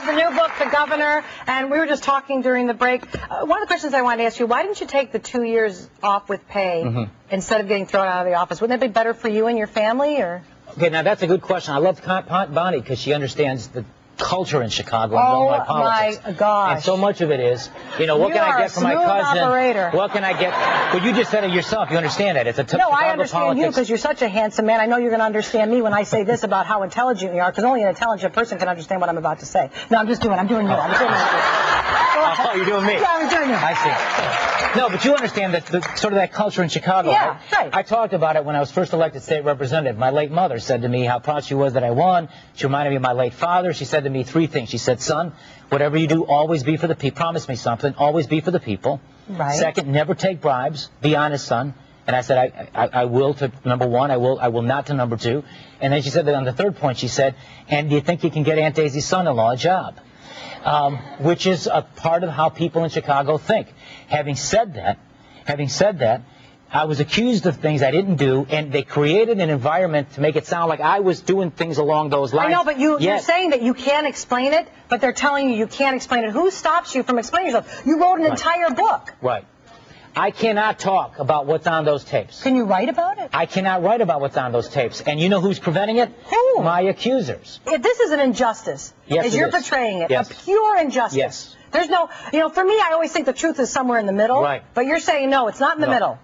the new book, The Governor, and we were just talking during the break. One of the questions I wanted to ask you, why didn't you take the 2 years off with pay instead of getting thrown out of the office? Wouldn't that be better for you and your family? Or? Okay, now that's a good question. I love Bonnie because she understands the culture in Chicago and Illinois politics. Oh my gosh. And so much of it is, you know, what can I get from my cousin? Operator. What can I get? Well, you just said it yourself. You understand that. It's a No, I understand you because you're such a handsome man. I know you're going to understand me when I say this about how intelligent you are, because only an intelligent person can understand what I'm about to say. No, I'm doing you. I'm doing you. Oh, you're doing me. Yeah, I'm doing you. I see. No, but you understand that sort of that culture in Chicago. Yeah, right. I talked about it when I was first elected state representative. My late mother said to me how proud she was that I won. She reminded me of my late father. She said to me 3 things. She said, son, whatever you do, always be for the people. Promise me something. Always be for the people. Right. Second, never take bribes. Be honest, son. And I said, I will to number 1. I will not to number 2. And then she said that on the 3rd point, she said, and do you think you can get Aunt Daisy's son-in-law a job? Which is a part of how people in Chicago think. Having said that, I was accused of things I didn't do, and they created an environment to make it sound like I was doing things along those lines. I know, but you're saying that you can't explain it, but they're telling you can't explain it. Who stops you from explaining yourself? You wrote an entire book. Right. I cannot talk about what's on those tapes. Can you write about it? I cannot write about what's on those tapes. And you know who's preventing it? Who? My accusers. This is an injustice. Yes, as you're portraying it. Yes. A pure injustice. Yes. There's no, you know, for me, I always think the truth is somewhere in the middle. Right. But you're saying, no, it's not in the middle.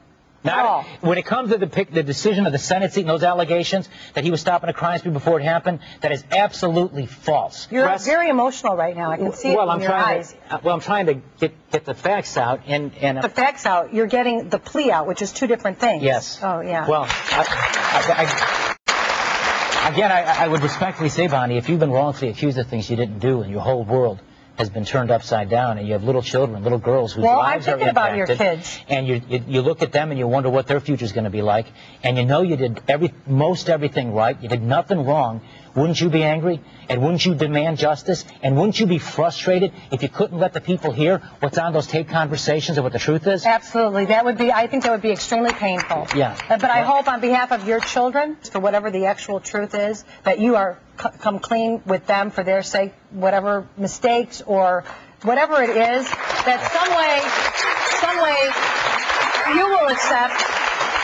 Not, when it comes to the decision of the Senate seat and those allegations that he was stopping a crime scene before it happened, that is absolutely false. You're very emotional right now. I can see it in your eyes. I'm trying to get the facts out. And the facts out. You're getting the plea out, which is 2 different things. Yes. Oh, yeah. Well, again, I would respectfully say, Bonnie, if you've been wrongfully accused of things you didn't do and your whole world has been turned upside down, and you have little children, little girls whose lives are impacted. Well, I'm thinking about your kids. And you look at them and you wonder what their future is going to be like, and you know you did most everything right, you did nothing wrong. Wouldn't you be angry? And wouldn't you demand justice? And wouldn't you be frustrated if you couldn't let the people hear what's on those tape conversations and what the truth is? Absolutely. That would be, I think that would be extremely painful. Yeah. But I hope on behalf of your children, for whatever the actual truth is, that you are come clean with them for their sake, whatever mistakes or whatever it is, that some way you will accept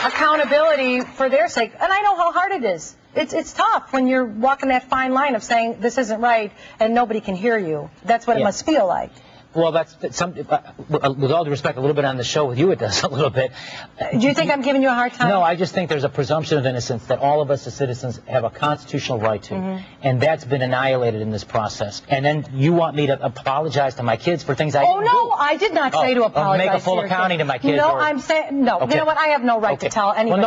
accountability for their sake. And I know how hard it is. It's tough when you're walking that fine line of saying this isn't right and nobody can hear you. That's what it must feel like. Well, that's with all due respect, a little bit on the show with you, it does a little bit. Do you think I'm giving you a hard time? No, I just think there's a presumption of innocence that all of us as citizens have a constitutional right to, and that's been annihilated in this process. And then you want me to apologize to my kids for things I didn't do. No, I did not say to apologize. Make a full accounting to my kids. No, I'm saying no. Okay. You know what? I have no right to tell anybody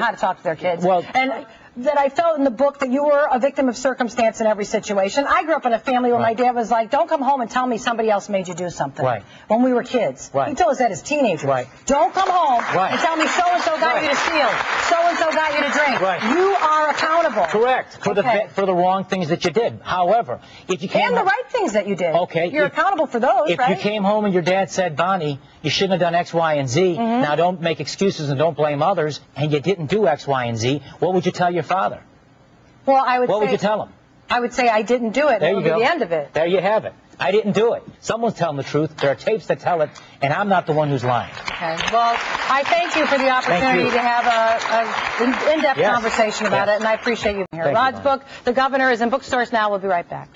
how to talk to their kids. Well, and that I felt in the book that you were a victim of circumstance in every situation. I grew up in a family where my dad was like, don't come home and tell me somebody else made you do something. Right. When we were kids. Right. He told us that as teenagers. Right. Don't come home and tell me so-and-so got you to steal, so-and-so got you to drink. Right. You are accountable. Correct. For the wrong things that you did. However, if you came and the right things that you did. Okay. You're accountable for those, If you came home and your dad said, Bonnie, you shouldn't have done X, Y, and Z, now don't make excuses and don't blame others, and you didn't do X, Y, and Z, what would you tell your father? Well, I would What would you tell him? I would say I didn't do it. There you go. That would be the end of it. There you have it. I didn't do it. Someone's telling the truth. There are tapes that tell it, and I'm not the one who's lying. Okay. Well, I thank you for the opportunity to have an in-depth conversation about it, and I appreciate you being here. Rod's book, The Governor, is in bookstores now. We'll be right back.